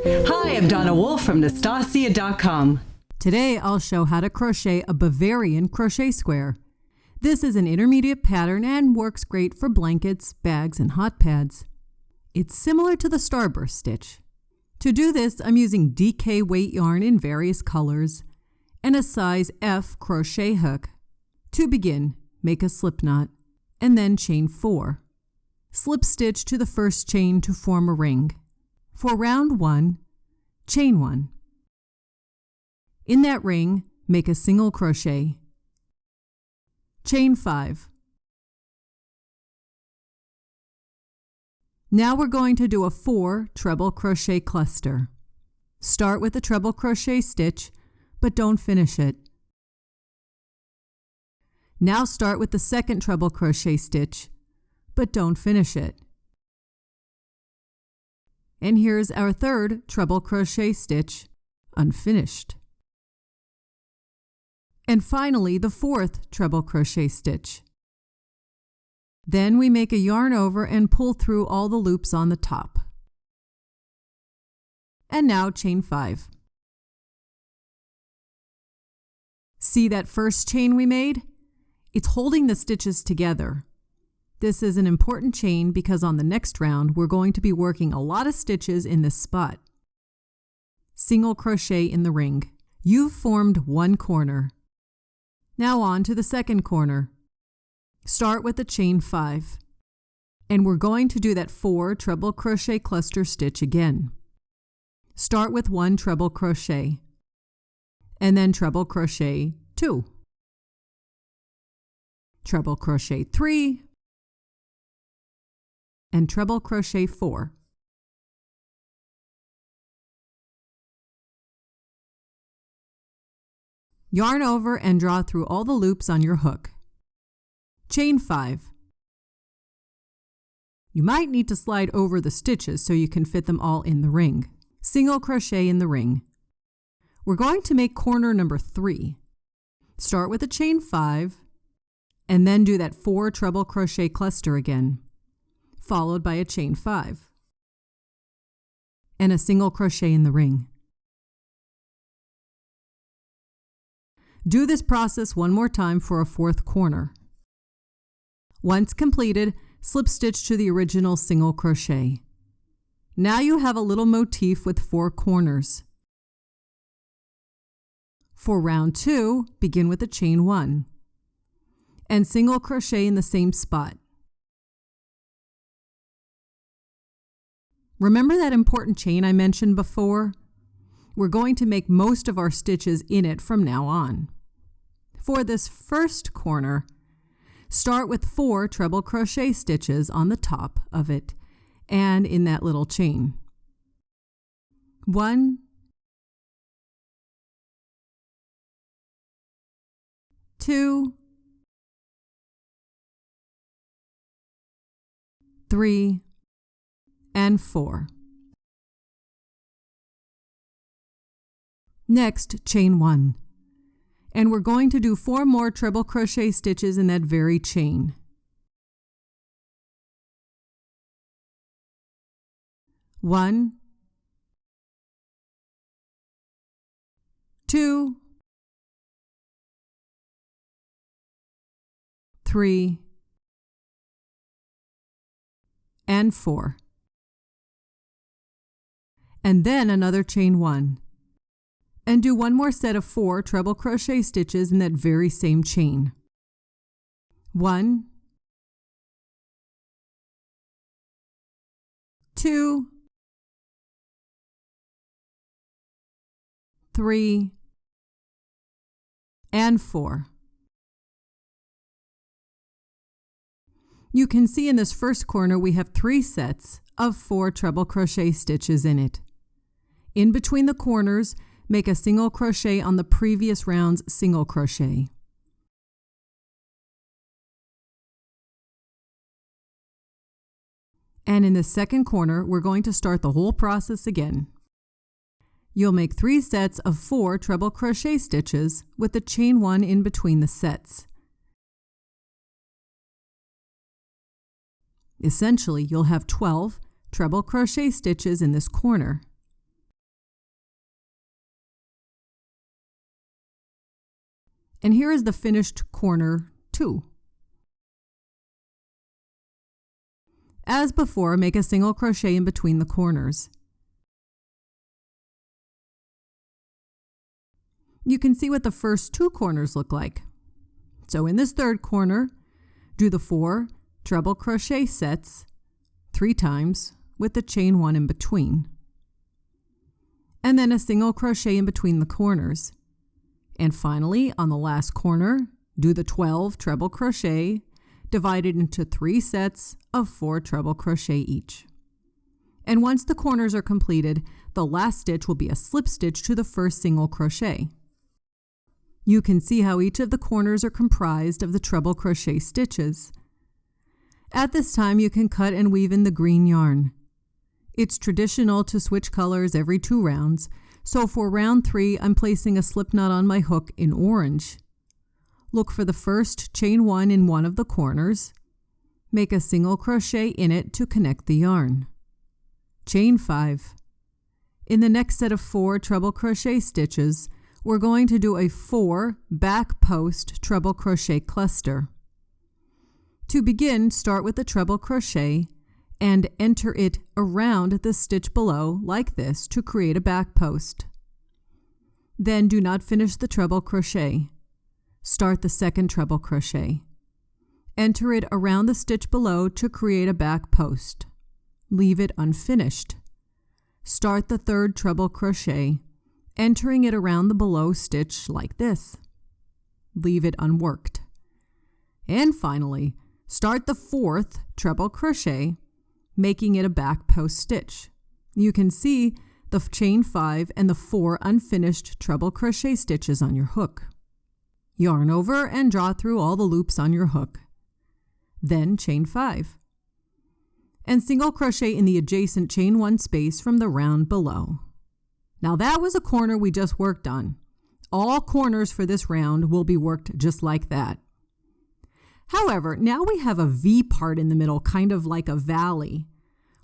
Hi, I'm Donna Wolfe from Naztazia.com. Today I'll show how to crochet a Bavarian crochet square. This is an intermediate pattern and works great for blankets, bags, and hot pads. It's similar to the starburst stitch. To do this, I'm using DK weight yarn in various colors and a size F crochet hook. To begin, make a slip knot and then chain 4. Slip stitch to the first chain to form a ring. For round 1, chain 1. In that ring, make a single crochet. Chain 5. Now we're going to do a 4 treble crochet cluster. Start with the treble crochet stitch, but don't finish it. Now start with the second treble crochet stitch, but don't finish it. And here's our third treble crochet stitch, unfinished. And finally, the fourth treble crochet stitch. Then we make a yarn over and pull through all the loops on the top. And now chain 5. See that first chain we made? It's holding the stitches together. This is an important chain because on the next round we're going to be working a lot of stitches in this spot. Single crochet in the ring. You've formed one corner. Now on to the second corner. Start with the chain 5. And we're going to do that 4 treble crochet cluster stitch again. Start with 1 treble crochet. And then treble crochet 2. Treble crochet 3. And treble crochet 4. Yarn over and draw through all the loops on your hook. Chain 5. You might need to slide over the stitches so you can fit them all in the ring. Single crochet in the ring. We're going to make corner number 3. Start with a chain 5 and then do that 4 treble crochet cluster again, followed by a chain 5 and a single crochet in the ring. Do this process one more time for a 4th corner. Once completed, slip stitch to the original single crochet. Now you have a little motif with 4 corners. For round 2, begin with a chain 1 and single crochet in the same spot. Remember that important chain I mentioned before? We're going to make most of our stitches in it from now on. For this first corner, start with 4 treble crochet stitches on the top of it and in that little chain. 1, 2, 3, and 4. Next, chain 1. And we're going to do 4 more treble crochet stitches in that very chain. 1, 2, 3, and 4. And then another chain 1. And do 1 more set of 4 treble crochet stitches in that very same chain. 1, 2, 3, and 4. You can see in this first corner we have 3 sets of 4 treble crochet stitches in it. In between the corners, make a single crochet on the previous round's single crochet. And in the second corner, we're going to start the whole process again. You'll make 3 sets of 4 treble crochet stitches with the chain 1 in between the sets. Essentially, you'll have 12 treble crochet stitches in this corner. And here is the finished corner 2. As before, make a single crochet in between the corners. You can see what the first 2 corners look like. So in this third corner, do the 4 treble crochet sets 3 times with the chain 1 in between. And then a single crochet in between the corners. And finally, on the last corner, do the 12 treble crochet divided into 3 sets of 4 treble crochet each. And once the corners are completed, the last stitch will be a slip stitch to the first single crochet. You can see how each of the corners are comprised of the treble crochet stitches. At this time, you can cut and weave in the green yarn. It's traditional to switch colors every 2 rounds, so for round 3, I'm placing a slip knot on my hook in orange. Look for the first chain 1 in one of the corners. Make a single crochet in it to connect the yarn. Chain 5. In the next set of 4 treble crochet stitches, we're going to do a 4 back post treble crochet cluster. To begin, start with the treble crochet and enter it around the stitch below like this to create a back post. Then do not finish the treble crochet. Start the second treble crochet. Enter it around the stitch below to create a back post. Leave it unfinished. Start the third treble crochet, entering it around the below stitch like this. Leave it unworked. And finally, start the 4th treble crochet, making it a back post stitch. You can see the chain 5 and the 4 unfinished treble crochet stitches on your hook. Yarn over and draw through all the loops on your hook. Then chain 5. And single crochet in the adjacent chain 1 space from the round below. Now that was a corner we just worked on. All corners for this round will be worked just like that. However, now we have a V part in the middle, kind of like a valley.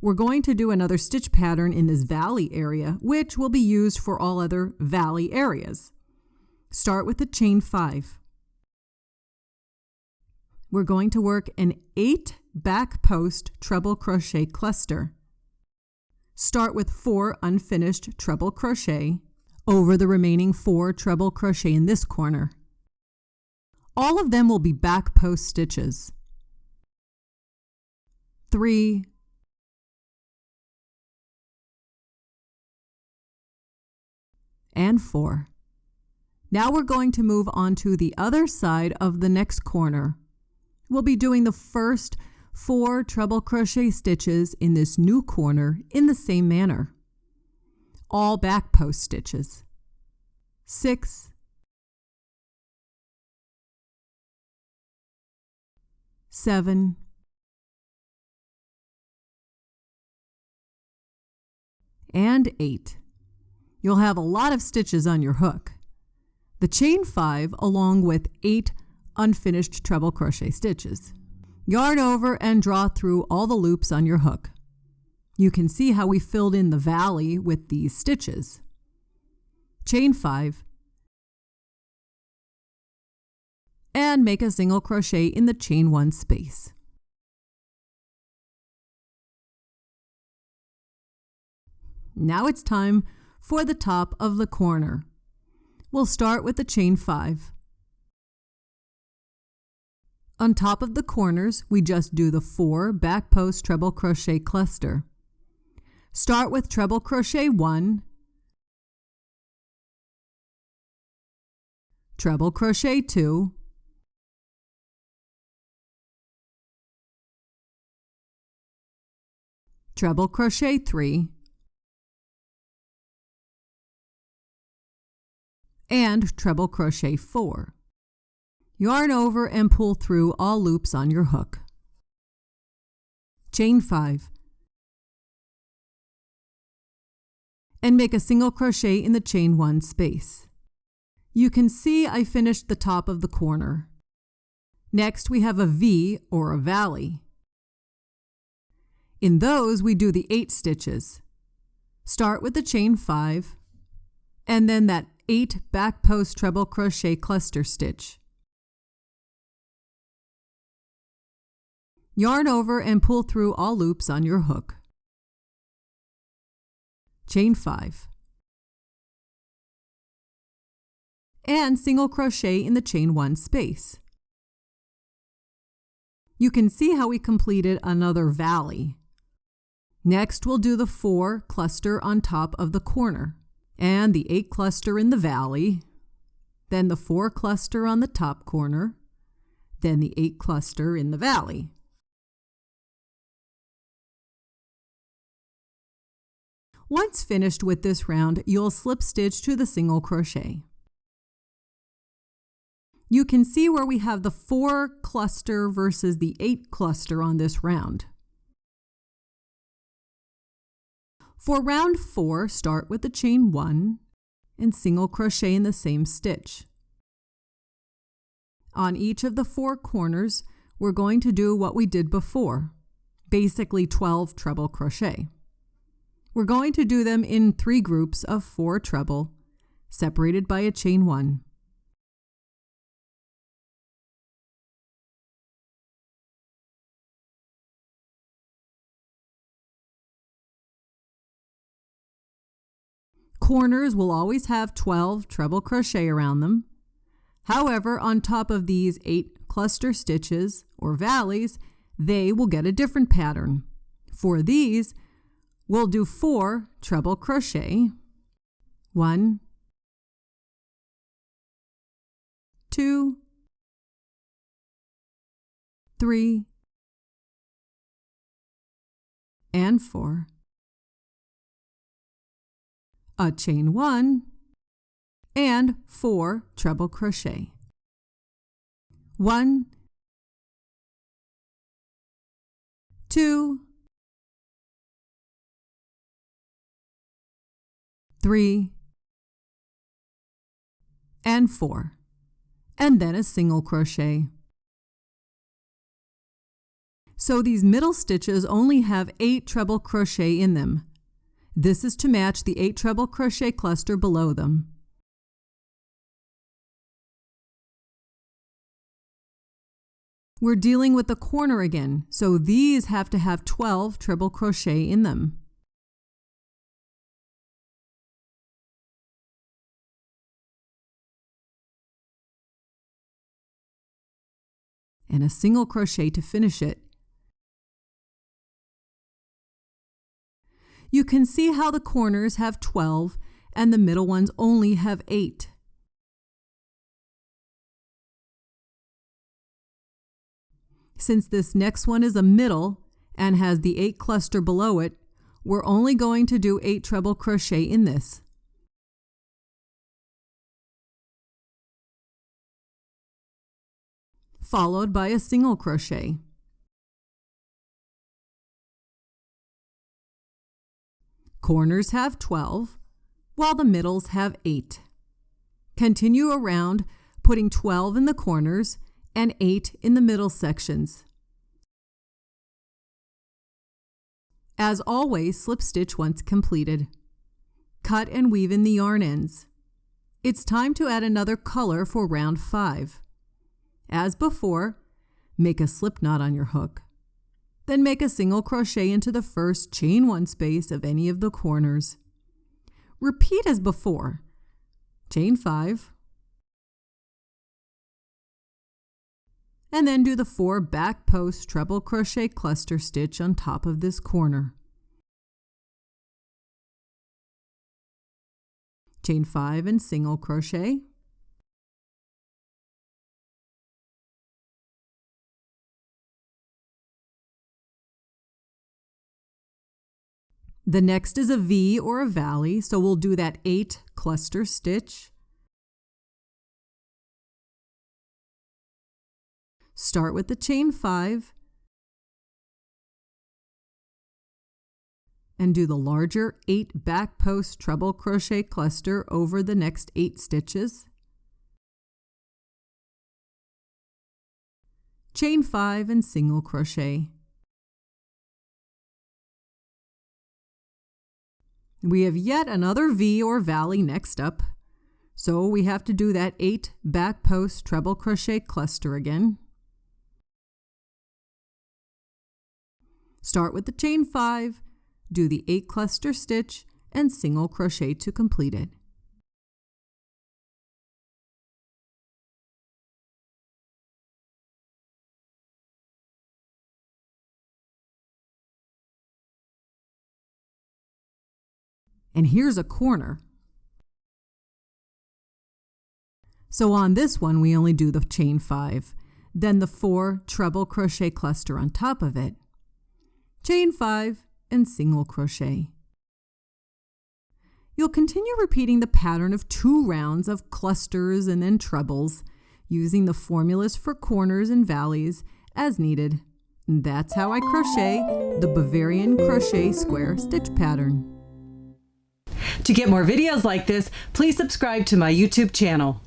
We're going to do another stitch pattern in this valley area, which will be used for all other valley areas. Start with the chain 5. We're going to work an 8 back post treble crochet cluster. Start with 4 unfinished treble crochet over the remaining 4 treble crochet in this corner. All of them will be back post stitches. 3, 4. Now we're going to move on to the other side of the next corner. We'll be doing the first 4 treble crochet stitches in this new corner in the same manner. All back post stitches. 6, 7, 8. You'll have a lot of stitches on your hook. The chain 5 along with 8 unfinished treble crochet stitches. Yarn over and draw through all the loops on your hook. You can see how we filled in the valley with these stitches. Chain 5 and make a single crochet in the chain 1 space. Now it's time for the top of the corner. We'll start with the chain 5. On top of the corners, we just do the 4 back post treble crochet cluster. Start with treble crochet 1, treble crochet 2, treble crochet 3, and treble crochet 4. Yarn over and pull through all loops on your hook. Chain 5 and make a single crochet in the chain 1 space. You can see I finished the top of the corner. Next we have a V or a valley. In those we do the 8 stitches. Start with the chain 5 and then that 8 back post treble crochet cluster stitch. Yarn over and pull through all loops on your hook. Chain 5. And single crochet in the chain 1 space. You can see how we completed another valley. Next, we'll do the 4 cluster on top of the corner, and the 8 cluster in the valley, then the 4 cluster on the top corner, then the 8 cluster in the valley. Once finished with this round, you'll slip stitch to the single crochet. You can see where we have the 4 cluster versus the 8 cluster on this round. For round 4, start with the chain 1 and single crochet in the same stitch. On each of the 4 corners, we're going to do what we did before, basically 12 treble crochet. We're going to do them in 3 groups of 4 treble, separated by a chain 1. Corners will always have 12 treble crochet around them. However, on top of these 8 cluster stitches, or valleys, they will get a different pattern. For these, we'll do 4 treble crochet. 1, 2, 3, and 4. A chain 1, and 4 treble crochet. 1, 2, 3, and 4, and then a single crochet. So these middle stitches only have 8 treble crochet in them. This is to match the 8 treble crochet cluster below them. We're dealing with the corner again, so these have to have 12 treble crochet in them. And a single crochet to finish it. You can see how the corners have 12 and the middle ones only have 8. Since this next one is a middle and has the 8 cluster below it, we're only going to do 8 treble crochet in this. Followed by a single crochet. Corners have 12, while the middles have 8. Continue around, putting 12 in the corners and 8 in the middle sections. As always, slip stitch once completed. Cut and weave in the yarn ends. It's time to add another color for round 5. As before, make a slip knot on your hook. Then make a single crochet into the first chain 1 space of any of the corners. Repeat as before. Chain 5. And then do the 4 back post treble crochet cluster stitch on top of this corner. Chain 5 and single crochet. The next is a V or a valley, so we'll do that 8 cluster stitch. Start with the chain 5 and do the larger 8 back post treble crochet cluster over the next 8 stitches. Chain 5 and single crochet. We have yet another V or valley next up. So we have to do that 8 back post treble crochet cluster again. Start with the chain 5, do the 8 cluster stitch, and single crochet to complete it. And here's a corner. So on this one, we only do the chain 5, then the 4 treble crochet cluster on top of it, chain 5, and single crochet. You'll continue repeating the pattern of 2 rounds of clusters and then trebles, using the formulas for corners and valleys as needed. And that's how I crochet the Bavarian Crochet square stitch pattern. To get more videos like this, please subscribe to my YouTube channel.